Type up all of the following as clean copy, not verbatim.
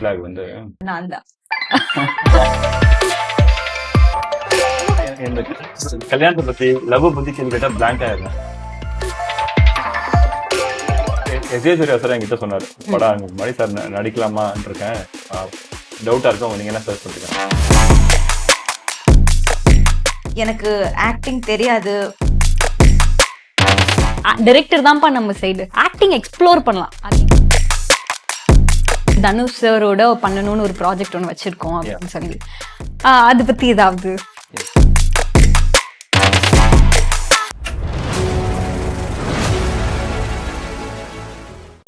Flag வந்து நான் தான். இந்த கல்யாணத்தை பத்தி லவ் பத்தி கேள்வி கேட்டா பிளாங்க் ஆயிருந்தேன். சூர்யா சார் என்கிட்ட சொன்னாரு, படம் மணி சார் நடிக்கலாமான்னு இருக்கேன், டவுட்டா இருக்கும், நீங்க என்ன சர்ச் பண்ணிருக்கேன். எனக்கு ஆக்டிங் தெரியாது. டைரக்டர் தான்ப்பா நம்ம சைடு. ஆக்டிங் எக்ஸ்ப்ளோர் பண்ணலாம். தனுஷ் சாரோட பண்ணணும்னு ஒரு ப்ராஜெக்ட் ஒன்று வச்சிருக்கோம் அப்படின்னு சொல்லி, அதை பத்தி ஏதாவது?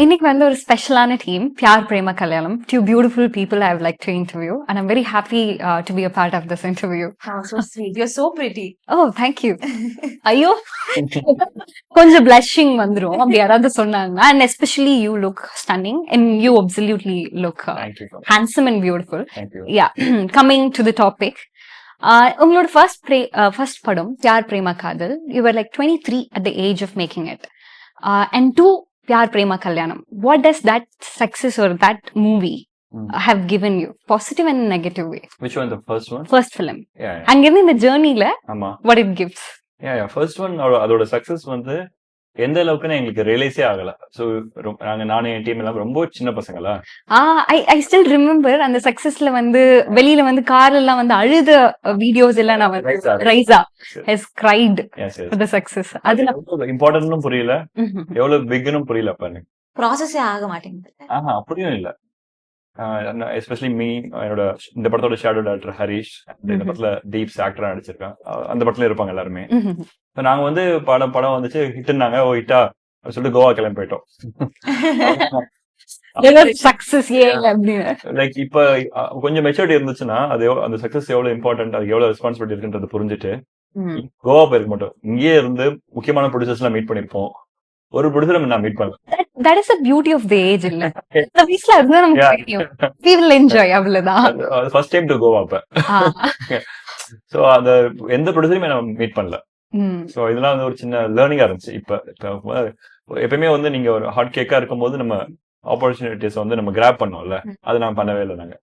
இன்னைக்கு வந்து ஒரு ஸ்பெஷலான டீம், பியார் பிரேம கல்யாணம். Two beautiful people I would like to interview and I'm very happy to be a part of this interview. Oh, so sweet. You're so pretty. Oh, thank you. ஐயோ, கொஞ்சம் blushing வந்துரும் அப்படி யாராவது சொன்னாங்கன்னா. And especially you look stunning and you absolutely look handsome and beautiful. Thank you. Yeah. Coming to the topic, உங்களோட first படம் பியார் பிரேம காதல், you were like 23 at the age of making it, and two Pyar Prema Kalyanam. What does that success or that movie have given you? Positive and negative way. Which one? The first one? First film. Yeah. And given the journey la, what it gives. Yeah. First one, அதோட success வந்து எந்த அளவுக்குன்னு எங்களுக்கு ரியலைஸே ஆகல. So நானும் என் team எல்லாம் ரொம்ப சின்ன பசங்களா. I still remember அந்த சக்சஸ்ல வந்து வெளியில வந்து கார்ல எல்லாம் வந்து அழுத வீடியோஸ் எல்லாம் நான் Raiza has cried for the success. அது இம்பார்ட்டன்ட்னும் புரியல, எவ்வளவு பிக்னும் புரியல. அப்ப எனக்கு ப்ராசஸே ஆக மாட்டேங்குது. அப்படியும் இல்ல. எஸ்பெஷலி மீ, என்னோட இந்த படத்தோட ஷேடோ டைரக்டர் ஹரிஷ், இந்த படத்துல டீப்ஸ் ஆக்டரா நடிச்சிருக்கான், அந்த படத்துல இருப்பாங்க எல்லாருமே. நாங்க வந்து படம் வந்துச்சு ஹிட்னாங்க, ஓ ஹிட்டா சொல்லிட்டு கோவா கிளம்பி போயிட்டோம். லைக் இப்ப கொஞ்சம் மெச்சூரிட்டி இருந்துச்சுன்னா அது அந்த சக்சஸ் எவ்வளவு இம்பார்ட்டன்ட், அதுக்கு எவ்வளவு ரெஸ்பான்சிபிலிட்டி இருக்குன்றது புரிஞ்சுட்டு கோவா போயிருக்க மாட்டோம். இங்கேயே இருந்து முக்கியமான ப்ரொடியூசர்ஸ் எல்லாம் மீட் பண்ணிருப்போம். ஒரு ப்ரொடியூசர் நான் மீட் பண்ணல. That is the beauty of the age இல்ல. அந்த வயசுல அதுதான் நமக்கு தெரியும். We will enjoy, அவ்வளவுதான். ஃபர்ஸ்ட் டைம் டு கோவா அப்ப. சோ அந்த எந்த ப்ரொடியூசரையும் நான் மீட் பண்ணல. சோ இதெல்லாம் வந்து ஒரு சின்ன லேர்னிங்கா இருந்துச்சு. இப்ப எப்பயுமே வந்து நீங்க ஒரு ஹாட் கேக்கா இருக்கும்போது நம்ம ஆப்பர்ச்சுனிட்டிஸ் வந்து நம்ம கிராப் பண்ணோம்ல, அது நான் பண்ணவே இல்லை நாங்க.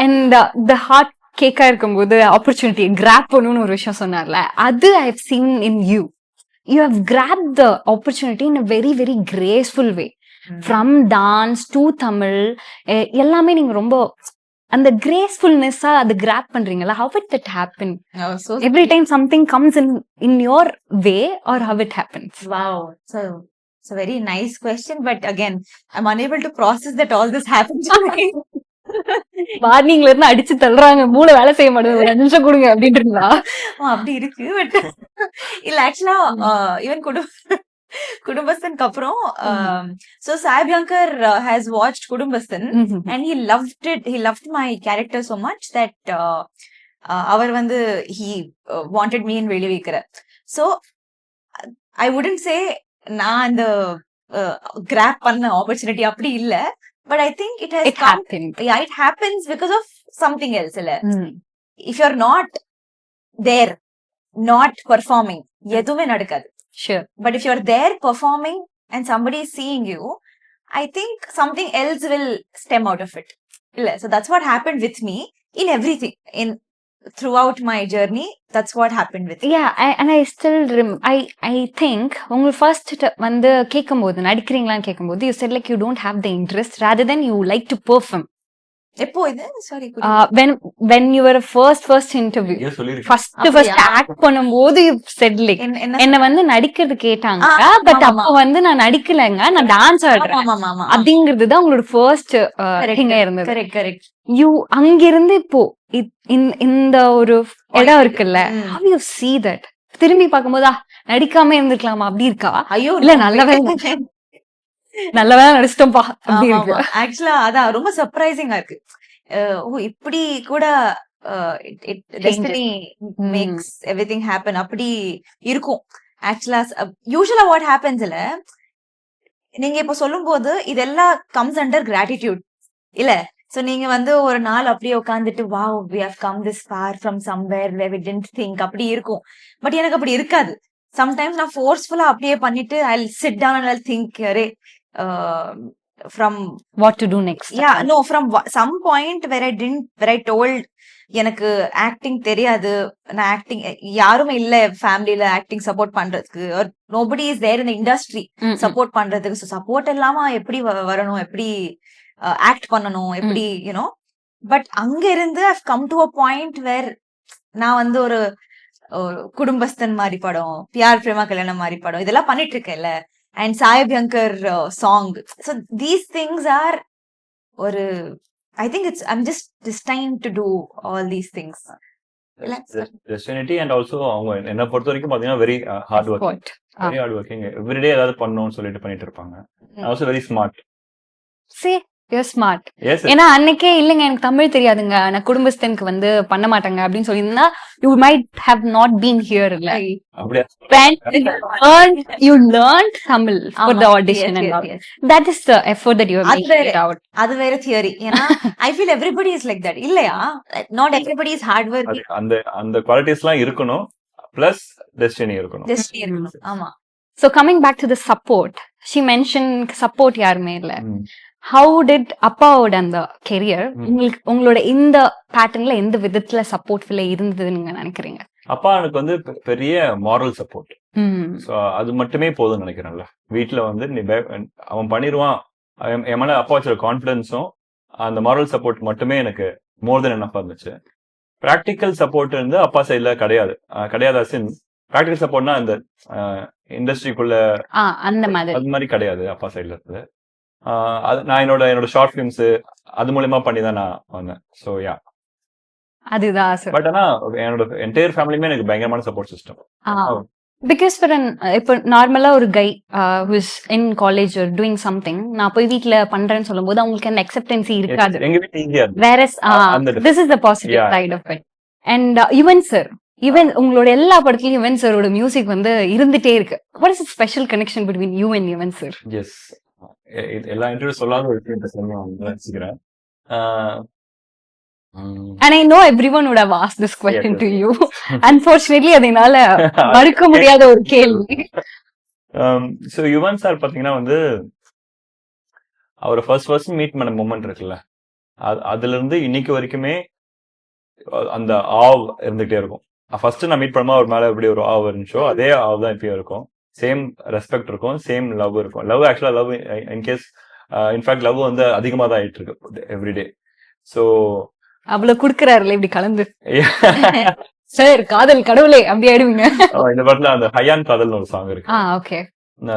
And the hot கேக்கா இருக்கும்போது ஆப்பர்ச்சுனிட்டி கிராப் பண்ணணும்னு ஒரு விஷயம் சொன்னார்ல, அது I have seen in you. You have grabbed the opportunity in a very very graceful way. From dance to Tamil, எல்லாமே நீங்க ரொம்ப அந்த கிரேஸ்ஃபுல்னஸா அது கிராப் பண்றீங்களா? How did that happen? Every time something comes in your way, or how it happens? Wow, so it's a very nice question, but again I'm unable to process that all this happened to me. மார்னிங்ல இருந்து அடிச்சு தள்ளுறாங்க, மூளை வேலை செய்ய மாட்டேங்குது, ஒரு நிமிஷம் கொடுங்க அப்படின்றீங்களா? அப்படி இருக்கு. பட் இல்ல, ஆக்சுவலா ஈவன் குடும்பஸ்தனுக்கு அப்புறம் so Sai Bhayankar has watched Kudumbasthan and he loved my character so much that அவர் வந்து he wanted me in Velivikara. So I wouldn't say நான் அந்த கிராப் பண்ண ஆப்பர்ச்சுனிட்டி அப்படி இல்ல, but I think it has happened. Yeah, it happens because of something else. If you're not there, not performing, எதுவுமே நடக்காது. Sure. But if you're there performing and somebody is seeing you, I think something else will stem out of it. So that's what happened with me in everything. Throughout my journey, that's what happened with me. Yeah, and I still I think உங்க first வந்து கேட்கும்போது நடிக்கிறீங்களான்னு கேட்கும்போது you said like you don't have the interest rather than you like to perform. எப்போ இது? Sorry, when you were first interview, first act பண்ணும்போது you said like என்ன வந்து நடிக்கிறது கேட்டாங்க, பட் அப்ப வந்து நான் நடிக்கலங்க, நான் டான்ஸ் ஆடுறேன் அப்படிங்கிறது தான் உங்களோட ஃபர்ஸ்ட் திங்கா இருந்தது. கரெக்ட். யூ அங்கிருந்து இப்போ இந்த ஒரு இடம் இருக்குல்ல, how you see that? திரும்பி பார்க்கும்போது நடிக்காம இருந்திருக்கலாமா அப்படி இருக்கா? ஐயோ இல்ல, நல்லவே நடிச்சிட்டோம்பா அப்படி இருக்கு. ஆக்சுவலா அதான் ரொம்ப சர்ப்ரைசிங்கா இருக்கு. இப்படி கூட destiny makes everything happen அப்படி இருக்கும். ஆக்சுவலா யூசுவலா வாட் ஹேப்பன்ஸ் இல்ல, நீங்க இப்ப சொல்லும் போது இதெல்லாம் கம்ஸ் அண்டர் கிராட்டிடியூட் இல்ல. சோ நீங்க வந்து ஒரு நாள் அப்படியே உட்காந்துட்டு wow we have come this far from somewhere where we didn't think அப்படி இருக்கும். பட் எனக்கு அப்படி இருக்காது. சம்டைம்ஸ் நான் ஃபோர்ஸ்ஃபுல்லா அப்படியே பண்ணிட்டு I'll sit down and I'll think, array from What to do next? yeah, no, from some point where I told எனக்கு acting தெரியாது, நான் ஆக்டிங் யாருமே இல்ல ஃபேமிலில ஆக்டிங் சப்போர்ட் பண்றதுக்கு, nobody is there in industry support பண்றதுக்கு. சப்போர்ட் இல்லாம எப்படி வரணும், எப்படி ஆக்ட் பண்ணணும், எப்படி யூனோ. பட் அங்க இருந்து I come to a point where நான் வந்து ஒரு குடும்பஸ்தன் மாதிரி படம், பியார் பிரேமா கல்யாணம் மாதிரி படம் இதெல்லாம் பண்ணிட்டு இருக்கேன்ல, அண்ட் சாயபியங்கர் song. So these things are ஒரு I think I'm just destined to do all these things. Destiny and also அவங்க என்ன பொறுத்த வரைக்கும் பாத்தீங்கன்னா வெரி ஹார்ட் ஒர்க்கிங் எவ்ரிடே ஏதாவது பண்ணணும்னு சொல்லிட்டு பண்ணிட்டு இருப்பாங்க. Also very smart. See, you're smart. ஏன்னா அன்னைக்கே இல்லைங்க எனக்கு தமிழ் தெரியாதுங்க, நான் குடும்பஸ்தனுக்கு வந்து பண்ண மாட்டாங்க அப்படின்னு சொல்லியிருந்தா you might have not been here. இல்ல அப்படியே you learned Tamil for the audition and all. That is the effort that you have made it out. அது வேற தியரி. ஏன்னா I feel everybody is like that. இல்லையா? Not everybody is hard work. அந்த குவாலிட்டிஸ்லாம் இருக்கணும், plus destiny இருக்கணும். ஆமா. So coming back to the support, she mentioned support யாருமே இல்ல. How did அப்பாவோட அந்த கெரியர் உங்களோட இந்த பேட்டர்ன்ல எந்த விதத்துல சப்போர்ட்ஃபுல்லா இருந்ததுன்னு நீங்க நினைக்கிறீங்க? அப்பா எனக்கு வந்து பெரிய மாரல் சப்போர்ட். சோ அது மட்டுமே போதும்னு நினைக்கிறேன்ல. வீட்டுல வந்து நீ அவன் பண்ணிடுவான், என் மேல அப்பா வச்ச கான்பிடன்ஸும் அந்த மாரல் சப்போர்ட் மட்டுமே எனக்கு மோர் தென் எனஃபா இருந்துச்சு. பிராக்டிக்கல் சப்போர்ட் வந்து அப்பா சைட்ல கிடையாது. பிராக்டிக்கல் சப்போர்ட்னா அந்த இண்டஸ்ட்ரிக்குள்ள அந்த அது மாதிரி கிடையாது அப்பா சைட்ல இருந்து. நான் என்னோட ஷார்ட் பிலிம்ஸ் அது மூலமா பண்ணி தான் நான் வந்தேன். சோ யா, அதுதான். பட் ஆனா என்னோட என்டையர் ஃபேமிலியுமே எனக்கு பயங்கரமான சப்போர்ட் சிஸ்டம். பிகாஸ் ஃபார் இப்போ நார்மலா ஒரு guy who's in college are doing something, நான் போய் வீட்ல பண்றேன்னு சொல்லும் போது அவங்களுக்கு அந்த அக்செப்டன்சி இருக்காது. எங்க வீட்ல ஈஸியா இருக்கு. வேற this is the positive side of it. And Yuvan sir, even உங்களோட எல்லா படத்துலயும் யுவன் சாரோட மியூசிக் வந்து இருந்துட்டே இருக்கு. What is special connection between you and Yuvan sir? Yes, எல்லா இன்டர்வியூ சொல்லாத ஒரு விஷயம் நினைச்சுக்கிறேன். And I know everyone would have asked this question to you. Unfortunately, அதனால மறுக்க முடியாத ஒரு கேள்வி. So யுவன் சார் பாத்தீங்கன்னா வந்து அவரை ஃபர்ஸ்ட் மீட் பண்ண மொமெண்ட் இருக்குல்ல, அதுல இருந்து இன்னைக்கு வரைக்குமே அந்த ஆவ் இருந்துகிட்டே இருக்கும். ஃபர்ஸ்ட் நான் மீட் பண்ணும்போது அவர் மேல எப்படி ஒரு ஆவ் இருந்துச்சோ அதே ஆவ் தான் இப்பயும் இருக்கும். சேம் ரெஸ்பெக்ட் இருக்கும், சேம் லவ் இருக்கும். லவ் ஆக்சுவலா லவ் இன்கேஸ் இன்ஃபேக்ட் லவ் வந்து அதிகமா தான் ஆயிட்டு இருக்கு எவ்ரிடே. சோ அவ்வளவு குடுக்கறாருல இப்படி கலந்து சார் காதல் கடவுளே அப்படி ஆயிடுவீங்க. இந்த படத்துல அந்த ஹயான் காதல்னு ஒரு சாங் இருக்கு. ஓகே,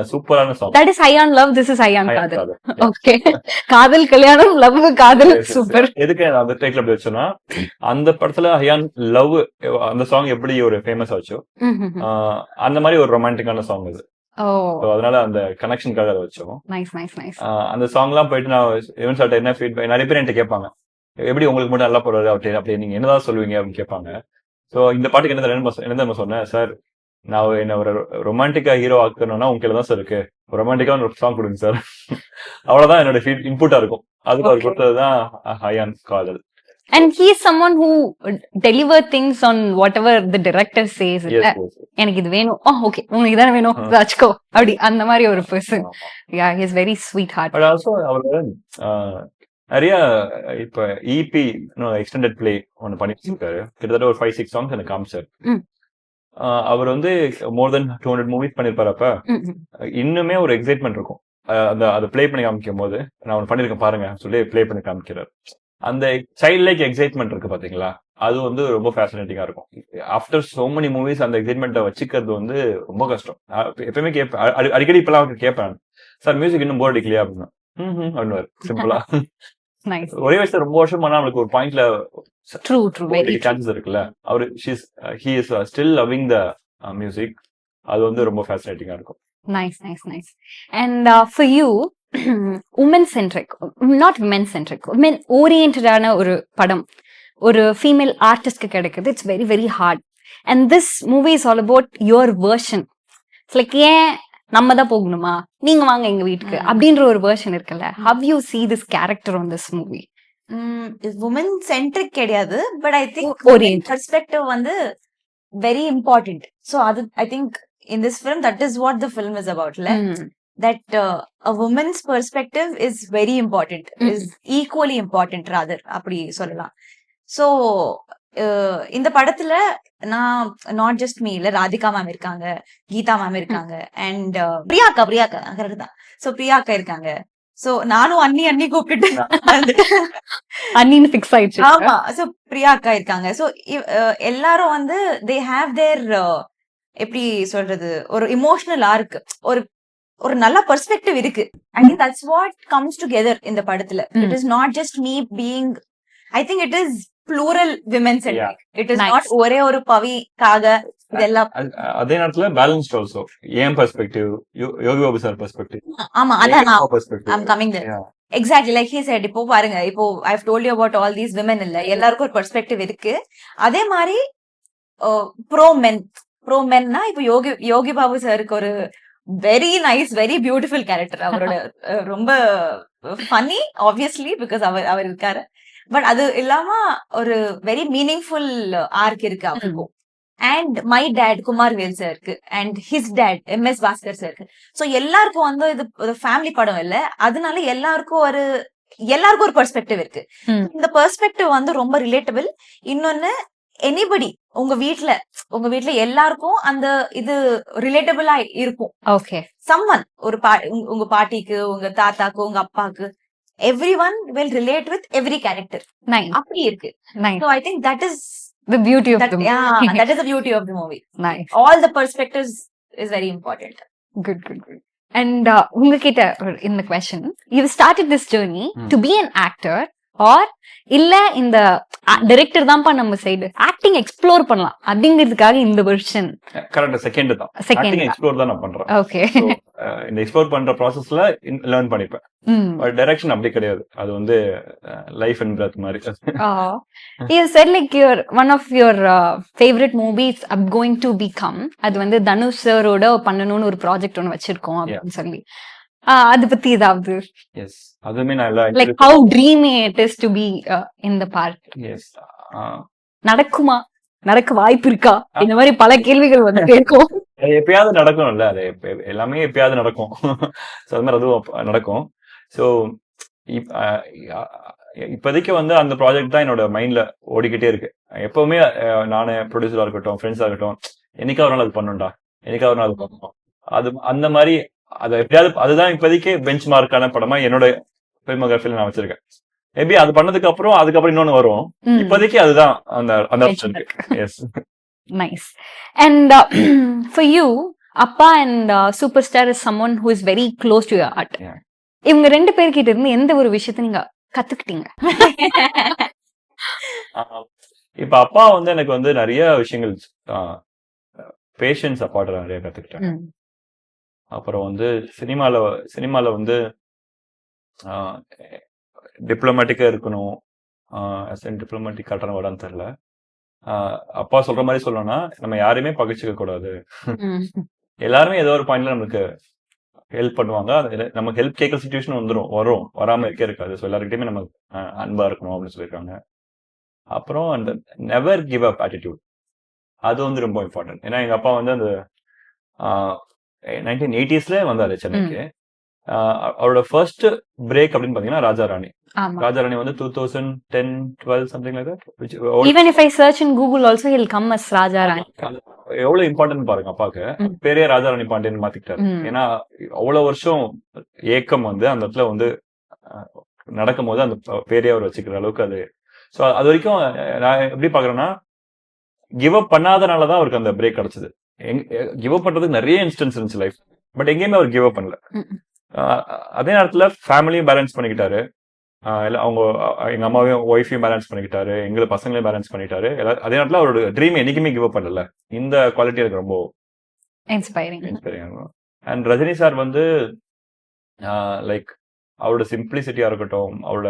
சூப்பரான சாங். தட் இஸ் ஹயான் லவ், திஸ் இஸ் ஹயான் காதல். ஓகே, காதல் கல்யாணம், லவ் காதல், சூப்பர். எதுக்கு அந்த டைட்டில் அப்படி வச்சோம்னா அந்த படத்துல ஹயான் லவ் அந்த சாங் எப்படி ஒரு ஃபேமஸ் ஆச்சோ அந்த மாதிரி ஒரு ரொமான்டிக்கான சாங் இது. அதனால அந்த கனெக்ஷனுக்காக அதை வச்சோம். Nice nice nice. அந்த சாங் எல்லாம் போயிட்டு நான் ஈவன் சார்ட்ட என்ன ஃபீட்பேக், நிறைய பேர் என்கிட்ட கேட்பாங்க எப்படி உங்களுக்கு மட்டும் நல்லா போடுறது அப்படி நீங்க என்னதான் சொல்லுவீங்க அப்படின்னு கேட்பாங்க. சோ இந்த பாட்டுக்கு என்ன சொன்னேன் சார், நான் என்ன ஒரு ரொமான்டிக்கா ஹீரோ ஆக்கணும்னா உங்க தான் சார் இருக்கு, ரொமான்டிக்கான ஒரு சாங் கொடுங்க சார். அவ்வளவுதான் என்னோட இன்புட்டா இருக்கும். அதுக்கு அவர் கொடுத்ததுதான் ஹயான் காதல். And he is someone who deliver things on whatever the director says. எனக்கு இது வேணும், ஓகே உங்களுக்கு இதானே வேணும், வச்சுக்கோ அப்படி அந்த மாதிரி ஒரு person. Yeah, he is very sweet heart. But also அவர் நிறைய இப்ப இபி எக்ஸ்டெண்டட் பிளே ஒன்னு பண்ணிட்டு இருக்காரு. கிட்டத்தட்ட ஒரு 5-6 சாங்ஸ் எனக்கு காமிச்சார். அவர் வந்து மோர் தென் 200 மூவிஸ் பண்ணிருப்பாரு. இன்னுமே ஒரு எக்ஸைட்மெண்ட் இருக்கும் அதை பிளே பண்ணி காமிக்கும் போது. நான் ஒன்னு பண்ணிருக்கேன் பாருங்க சொல்லி பிளே பண்ணி காமிக்கிறார். அந்த சைல்ட் லைக் எக்ஸைட்மெண்ட் இருக்கு பாத்தீங்களா, அது வந்து ரொம்ப ஃபேசினேட்டிங்கா இருக்கும். ஆஃப்டர் சோ மெனி மூவிஸ் அந்த எக்ஸைட்மெண்ட்டை வச்சுக்கிறது வந்து ரொம்ப கஷ்டம். எப்பயுமே கேட்பேன், அடிக்கடி இப்பெல்லாம் கேட்பேன், சார் மியூசிக் இன்னும் போர் அடிக்கலையா அப்படின்னா பண்ணுவார் சிம்பிளா. ஒரே வயசுல ரொம்ப வருஷம் பண்ணா நம்மளுக்கு ஒரு பாயிண்ட்ல சான்சஸ் இருக்குல்ல. அவரு he is still loving the music. அது வந்து ரொம்ப ஃபேசினேட்டிங்கா இருக்கும். Nice, nice, nice. And for you, women centric, not women centric, women oriented ஆன ஒரு படம் ஒரு ஃபீமேல் ஆர்டிஸ்ட்க்கு கிடைக்குது. It's very very hard. And this movie is all about your version. It's like ஏன் நம்ம தான் போகணுமா, நீங்க வாங்க எங்க வீட்டுக்கு அப்படின்ற ஒரு வெர்ஷன் இருக்குல்ல. How you see this character on this movie? women centric கிடையாது, but I think orient perspective வந்து வெரி இம்பார்ட்டன்ட். சோ அது I think in this film that is what the film is about. that a woman's perspective is very important, is equally important rather, அப்படி சொல்லலாம். So இந்த படத்துல நான் not just me இல்ல, Radhika ma'am இருக்காங்க, Geetha ma'am இருக்காங்க, and பிரியாக்கா correct தான். So பிரியாக்கா இருக்காங்க. சோ நானும் அண்ணி கூப்பிட்டு அண்ணின்னு ஃபிக்ஸ் ஆயிடுச்சு. ஆமா. சோ பிரியாக்கா இருக்காங்க. சோ எல்லாரும் வந்து தே ஹேவ் தேர் எப்படி சொல்றது, ஒரு இமோஷனல் ஆர்க், ஒரு நல்ல பெர்ஸ்பெக்டிவ் இருக்கு. I think that's what comes together இந்த படத்துல. It is not just me being, I think it is plural women centric. It is not ஒரே ஒரு பவிக்காக இதெல்லாம். அதே நேரத்துல பேலன்ஸ்ட் ஆல்சோ. ஏன் perspective, Yogi Babu sir perspective. ஆமா, அதான் I'm coming there. Exactly like he said. இப்போ பாருங்க, இப்போ I've told you about all these women இல்ல, எல்லாருக்கும் ஒரு பெர்ஸ்பெக்டிவ் இருக்கு. அதே மாதிரி ப்ரோ மென்னா இப்போ யோகி பாபு சாருக்கு ஒரு very nice, very beautiful character. அவரோட ரொம்ப ஃபன்னி ஆப்வியஸ்லி பிகாஸ் அவர் இருக்காரு. பட் அது இல்லாம ஒரு வெரி மீனிங்ஃபுல் ஆர்க் இருக்கு அவருக்கும். அண்ட் மை டேட் குமார் வேல் சாருக்கு and his date MS Bhaskar சாருக்கு. சோ எல்லாருக்கும் வந்து இது ஒரு ஃபேமிலி படம் இல்ல, அதனால எல்லாருக்கும் ஒரு பெர்ஸ்பெக்டிவ் இருக்கு. இந்த பெர்ஸ்பெக்டிவ் வந்து ரொம்ப ரிலேட்டபிள். இன்னொன்னு, எனிபடி உங்க வீட்ல எல்லாருக்கும் அந்த இது ரிலேட்டபிளா இருக்கும். ஓகே, சம்மன் ஒரு உங்க பாட்டிக்கு, உங்க தாத்தாக்கு, உங்க அப்பாக்கு, everyone will relate with every character. Nice. அப்படி இருக்கு. Nice. So I think that is the beauty of the movie. Yeah, that is the beauty of the movie. Nice. All the perspectives is very important. Good. And உங்ககிட்ட இந்த question, you started this journey to be an actor or இல்ல இந்த director தான்ப்பா நம்ம side acting explore பண்ணலாம் அப்படிங்கிறதுக்காக இந்த version? Correct, second தான். ஆக்டிங் எக்ஸ்ப்ளோர் தான் நான் பண்றேன். ஓகே, இந்த எக்ஸ்ப்ளோர் பண்ற ப்ராசஸ்ல லேர்ன் பண்ணிப்பேன். பட் டைரக்ஷன் அப்படி கிடையாது, அது வந்து லைஃப் அண்ட் பிரெத் மாதிரி. you said like one of your favorite movies I'm going to become, அது வந்து தனுஷ் சரோட பண்ணணும்னு ஒரு ப்ராஜெக்ட் ஒன்னு வச்சிருக்கோம் அப்படின்னு சொல்லி, அது பத்தி ஏதாவது? எஸ், அதுமே நான் like how dreamy it is to be in the part. Yes, நடக்க வாய்ப்பு இருக்கா? இந்த மாதிரி பல கேள்விகள் வந்துட்டே இருக்கும். எப்பயாவது நடக்கும்ல, அது எல்லாமே எப்பயாவது நடக்கும். ஸோ அது மாதிரி அதுவும் நடக்கும். ஸோ இப்போதைக்கு வந்து அந்த ப்ராஜெக்ட் தான் என்னோட மைண்ட்ல ஓடிக்கிட்டே இருக்கு. எப்பவுமே நானே ப்ரொடியூசரா இருக்கட்டும், ஃப்ரெண்ட்ஸா இருக்கட்டும், என்னைக்கா ஒரு நாள் அது பண்ணணும்டா, என்னைக்கா ஒரு நாள் அது பண்ணணும், அது அந்த மாதிரி அதை எப்படியாவது, அதுதான் இப்போதைக்கு பெஞ்ச் மார்க்கான படமா என்னோட ஃபில்மோகிராஃபில நான் வச்சிருக்கேன். மேபி அது பண்ணதுக்கு அதுக்கப்புறம் இன்னொன்னு வரும். இப்போதைக்கு அதுதான் அந்த ஆப்ஷன் இருக்கு. Yes, nice. And for you, அப்பா and super star is someone who is very close to your heart. இவங்க ரெண்டு பேர்கிட்ட இருந்து எந்த ஒரு விஷயத்த நீங்க கத்துக்கிட்டீங்க? இப்ப அப்பா வந்து எனக்கு வந்து நிறைய விஷயங்கள், பேஷன்ஸ் அப்பாட்ட நிறைய கத்துக்கிட்டேன். அப்புறம் வந்து சினிமால வந்து டிப்ளமேட்டிக்கா இருக்கணும். டிப்ளமேட்டிக் கட்டணம் வரான்னு தெரியல. அப்பா சொல்ற மாதிரி சொல்லணும்னா, நம்ம யாரையுமே பகைச்சிக்க கூடாது. எல்லாருமே ஏதோ ஒரு பாயிண்ட்ல நமக்கு ஹெல்ப் பண்ணுவாங்க. நமக்கு ஹெல்ப் கேட்கற சிச்சுவேஷன் வரும், வராம இருக்காது. ஸோ எல்லாருக்கிட்டையுமே நம்ம அன்பா இருக்கணும் அப்படின்னு சொல்லியிருக்காங்க. அப்புறம் அந்த நெவர் கிவ் அப் ஆட்டிடியூட், அது வந்து ரொம்ப இம்பார்ட்டன்ட். ஏன்னா எங்க அப்பா வந்து அந்த 1980s வந்தாரு சென்னைக்கு. அவரோட ஃபர்ஸ்ட் பிரேக் அப்படின்னு பாத்தீங்கன்னா ராஜா ராணி வந்து 2010-12 something like that. Even if I search in Google also he'll come as Raja Rani. எவ்வளவு இம்பார்ட்டன்ட் பாருங்க அப்பாக்கு. பேரே ராஜா ராணி பாண்டியன் மாத்திக்கிட்டாரு. ஏன்னா அவ்வளவு வருஷம் ஏக்கம் வந்து அந்த இடத்துல வந்து நடக்கும் போது அந்த பேரே அவர் வச்சுக்கிற அளவுக்கு அது. ஸோ அது வரைக்கும் நான் எப்படி பாக்குறேன்னா, கிவ் அப் பண்ணாதனாலதான் அவருக்கு அந்த பிரேக் கிடைச்சது. கிவ் அப் பண்றதுக்கு நிறைய இன்ஸ்டன்ஸ் இருந்துச்சு லைஃப், பட் எங்கேயுமே அவர் கிவ் அப் பண்ணல. அதே நேரத்துல ஃபேமிலியும் பேலன்ஸ் பண்ணிக்கிட்டாரு. அவங்க எங்க அம்மாவையும் ஒய்ஃபையும் பேலன்ஸ் பண்ணிக்கிட்டாரு, எங்களை பசங்களையும் பேலன்ஸ் பண்ணிட்டாரு. அதே நேரத்தில் அவரோட ட்ரீம் என்னைக்குமே கிவ் அப் பண்ணல. இந்த குவாலிட்டி எனக்கு ரொம்ப இன்ஸ்பைரிங். அண்ட் ரஜினி சார் வந்து லைக் அவரோட சிம்பிளிசிட்டியா இருக்கட்டும், அவரோட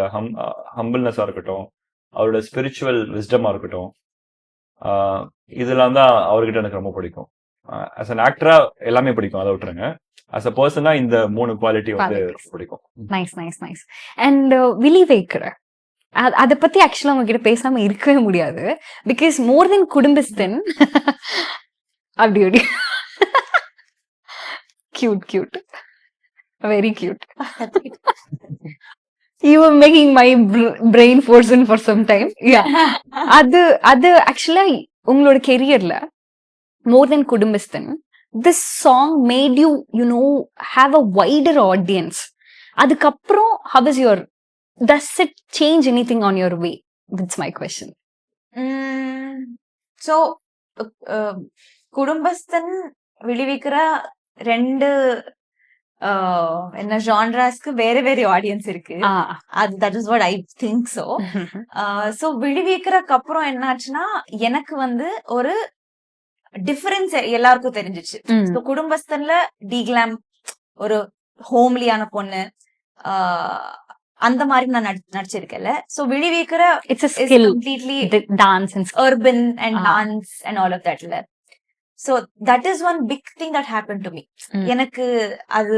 ஹம்பிள்னஸா இருக்கட்டும், அவரோட ஸ்பிரிச்சுவல் விஸ்டமா இருக்கட்டும், இதெல்லாம் தான் அவர்கிட்ட எனக்கு ரொம்ப பிடிக்கும். ஆஸ் அன் ஆக்டரா எல்லாமே பிடிக்கும், அதை விட்டுருங்க. as a person இந்த 3 குவாலிட்டி வந்து பிடிக்கும். நைஸ். அண்ட் விழி வைக்கிற அத பத்தி ஆக்சுவலா உங்ககிட்ட பேசாம இருக்கவே முடியாது. பிகாஸ் மோர் தென் குடும்பஸ்தன் அப்படி cute. Very cute. You were making my brain frozen for some time. Yeah. அது ஆக்சுவலா உங்களோட கெரியர்ல more than Kudumbasthan, this song made you, you know, have a wider audience. அதுக்கப்புறம் how is your, does it change anything on your way? That's my question. So குடும்பஸ்தன் விளைவிக்கிற ரெண்டு என்ன ஜான்ராஸ்க்கு வேற வேற audience இருக்கு. அது that is what I think. So விளைவிக்கிறக்கு அப்புறம் என்னாச்சுன்னா எனக்கு வந்து ஒரு டிஃபரன்ஸ் எல்லாருக்கும் தெரிஞ்சிச்சு. குடும்பஸ்தன்ல டிகிளாம் ஒரு ஹோம்லியான பொண்ணு அந்த மாதிரி நான் நடிச்சிருக்கேன்ல. சோ விழிவிக்கிற it's a skill, completely dance and urban and dance and all of that. So that is one big thing that happened to me. எனக்கு அது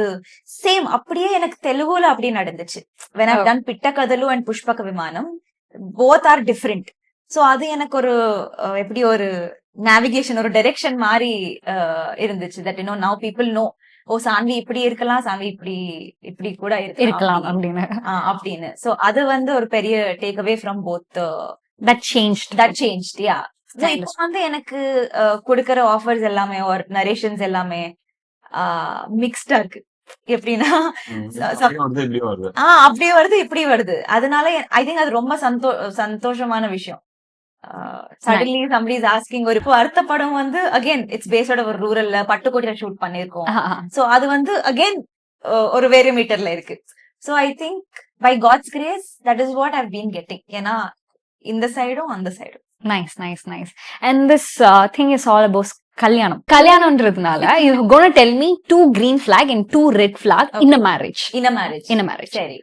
சேம் அப்படியே எனக்கு தெலுங்குல அப்படியே நடந்துச்சு. when I've done பிட்டகதலு and Pushpaka விமானம், both are different. so அது எனக்கு ஒரு எப்படி ஒரு நேவிகேஷன், ஒரு டைரக்ஷன் மாதிரி இருந்துச்சு. that you know now people know, ஓ சான்வி இப்படி இருக்கலாம், சான்வி இப்படி இப்படி கூட இருக்கலாம் அப்படின்னு. சோ அது வந்து ஒரு பெரிய take away from both. that changed. yeah. இப்போ வந்து எனக்கு கொடுக்கற ஆஃபர்ஸ் எல்லாமே ஒரு நரேஷன்ஸ் எல்லாமே மிக்ஸ்டா இருக்கு. எப்படின்னா அப்படியே வருது இப்படி வருது. அதனால ஐ திங்க் அது ரொம்ப சந்தோஷமான விஷயம். suddenly somebody is asking, ஒரு அடுத்த படம் வந்து அகைன் இட்ஸ் பேஸ்ட் ஒரு ரூரல்ல பட்டுக்கோட்டையில ஷூட் பண்ணிருக்கோம். சோ அது வந்து அகைன் ஒரு வேறு மீட்டர்ல இருக்கு. So I think by God's grace that is what I've been getting. ஏன்னா இந்த சைடும் அந்த சைடும். Nice. And this thing is all about kalyanamன்றதுனால you're going to tell me 2 green flag and 2 red flag in a marriage. சரி,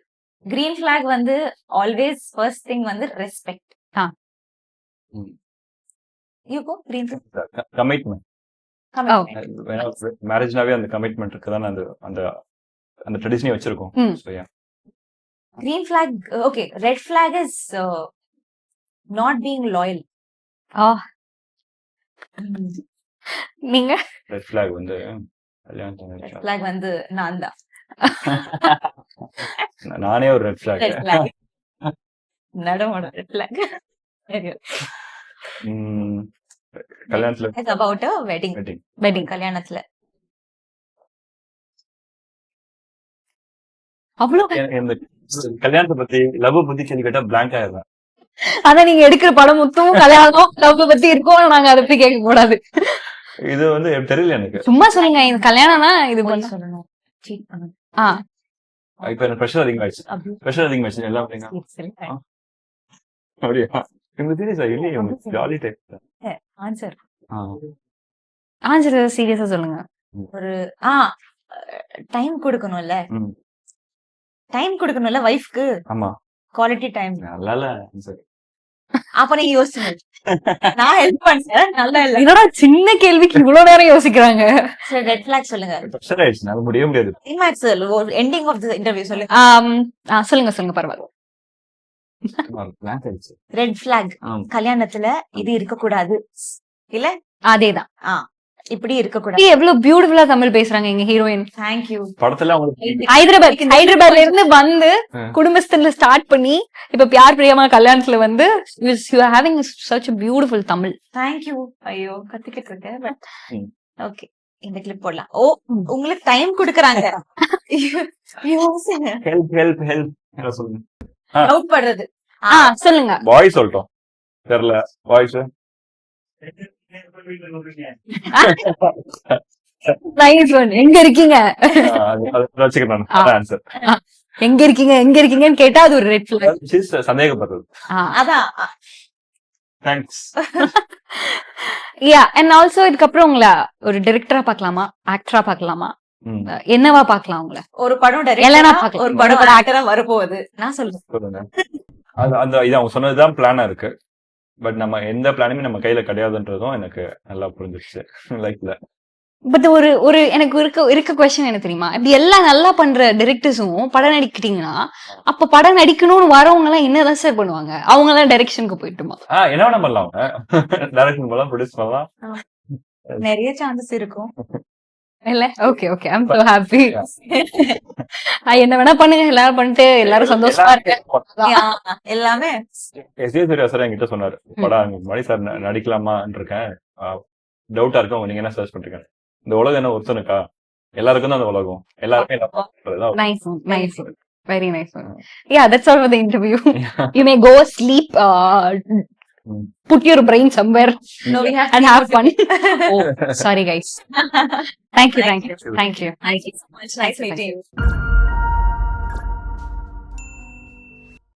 green flag வந்து always first thing வந்து respect. you go green flag commitment. மேரேஜ்னாவே அந்த commitment இருக்குதான் அந்த அந்த அந்த ட்ரெடிஷனே வச்சிருக்கோம். So yeah, green flag. okay, red flag is not being loyal. நீங்க ரெட் ஃபிளாக் வந்து நான் தான். நானே ஒரு ரெட் ஃபிளாக். நடமோட ரெட் ஃபிளாக். கல்யாணத்துல it's about a wedding கல்யாணத்துல அவ்வளவு இந்த கல்யாணத்தை பத்தி லவ் பத்தி கேள்வி கேட்டா பிளாங்க் ஆயிடுறேன். அதான் நீங்க எடுக்கிற படம் மொத்தம் கல்யாணம் லவ் பத்தி இருக்கும். நாங்க அதை பத்தி கேட்க கூடாது. இது வந்து தெரியல எனக்கு. சும்மா சொல்லுங்க, இந்த கல்யாணம்னா இது சொல்லணும். சீட் பண்ணணும். இப்ப எனக்கு ப்ரெஷர் அதிகமாயிடுச்சு எல்லாம் அப்படியா? இந்த சீரியஸா இல்லையே, ஜாலி டைப். ஆன்சர் சீரியஸா சொல்லுங்க. ஒரு டைம் கொடுக்கணும்ல வைஃப்க்கு. ஆமா, குவாலிட்டி டைம். நல்லா சரி. அப்ப நீங்க யோசிச்சுங்க. நான் ஹெல்ப் பண்ணேன். நல்லா இல்ல. என்னடா சின்ன கேள்விக்கு இவ்வளவு நேரம் யோசிக்கிறாங்க. சரி, ரெட் ஃபிளாக் சொல்லுங்க. ப்ரெஷர் ஆயிடுச்சு, நான் முடிய முடியாது. Climax ending of the interview சொல்லுங்க. சொல்லுங்க பரவாயில்ல. ரெட் ஃபிளாக் கல்யாணத்துல இது இருக்க கூடாது இல்ல? அதேதான். இப்படி இருக்க கூடாது. எவ்வளவு பியூட்டிஃபுல்லா தமிழ் பேசுறாங்க எங்க ஹீரோயின். Thank you. படத்துல ஹைதராபாத்ல இருந்து வந்து குடும்பஸ்தன்ல ஸ்டார்ட் பண்ணி இப்ப பியார் பிரியமா கல்யாணத்துல வந்து you are having such a beautiful Tamil. Thank you. ஐயோ கத்திக்கிட்டு இருக்கேன். பட் ஓகே, இந்த கிளிப் போடலாம். ஓ, உங்களுக்கு டைம் கொடுக்கறாங்க. ஹெல்ப் சொல்லுங்க. அவுட் பண்றது. சொல்லுங்க. வாய்ஸ் சொல்றோம். தெரியல வாய்ஸ். எங்க இருக்கீங்க எங்க இருக்கீங்கன்னு கேட்டா அது ஒரு ரெட் ஃபிளாக். சந்தேகப்படுறது. அதான். தேங்க்ஸ். யா, அண்ட் ஆல்சோ இதுக்கப்புறம் உங்களை ஒரு டைரக்டரா பார்க்கலாமா, ஆக்டரா பார்க்கலாமா, என்னவா பார்க்கலாம் உங்களை? ஒரு படம் டைரக்டரா பார்க்கலாம், ஒரு படம் ஆக்டரா வரப்போகுது. நான் சொல்றேன். அந்த இது அவங்க சொன்னதுதான் பிளானா இருக்கு. பட் நம்ம எந்த பிளானுமே நம்ம கையில கிடையாதுன்றதும் எனக்கு நல்லா புரிஞ்சிருச்சு லைஃப்ல. பட் ஒரு எனக்கு இருக்க கொஸ்டின் என்ன தெரியுமா, இப்படி எல்லாம் நல்லா பண்ற டைரக்டர்ஸும் படம் நடிக்கிட்டீங்கன்னா அப்ப படம் நடிக்கணும்னு வரவங்க எல்லாம் என்னதான் சார் பண்ணுவாங்க? அவங்க எல்லாம் டைரக்ஷனுக்கு போயிட்டுமா? என்ன வேணா பண்ணலாம், டைரக்ஷன் பண்ணலாம், ப்ரொடியூஸ் பண்ணலாம், நிறைய சான்சஸ் இருக்கும். இல்ல okay okay I am so happy. என்ன வேணா பண்ணுங்க, எல்லாரும் பண்ணிட்டு எல்லாரும் சந்தோஷமா இருக்கு. Yeah, எல்லாமே எஸ்ஏ சூர்யா சார் என்கிட்ட சொன்னாரு, படம் மணி சார் நடிக்கலாமான்னு இருக்கேன், டவுட்டா இருக்கு, நீங்க என்ன சர்ச் பண்றீங்க, இந்த உலகம் என்ன ஒருத்தனுக்கா, எல்லாருக்கும் தான் அந்த உலகம், எல்லாருமே Nice one, nice one. Very nice one. Yeah, that's all for the interview. You may go sleep, put your brain somewhere no, we have and to have go to- fun. Oh, sorry guys. Thank you, thank you, thank you. Thank you so much. Nice meeting you.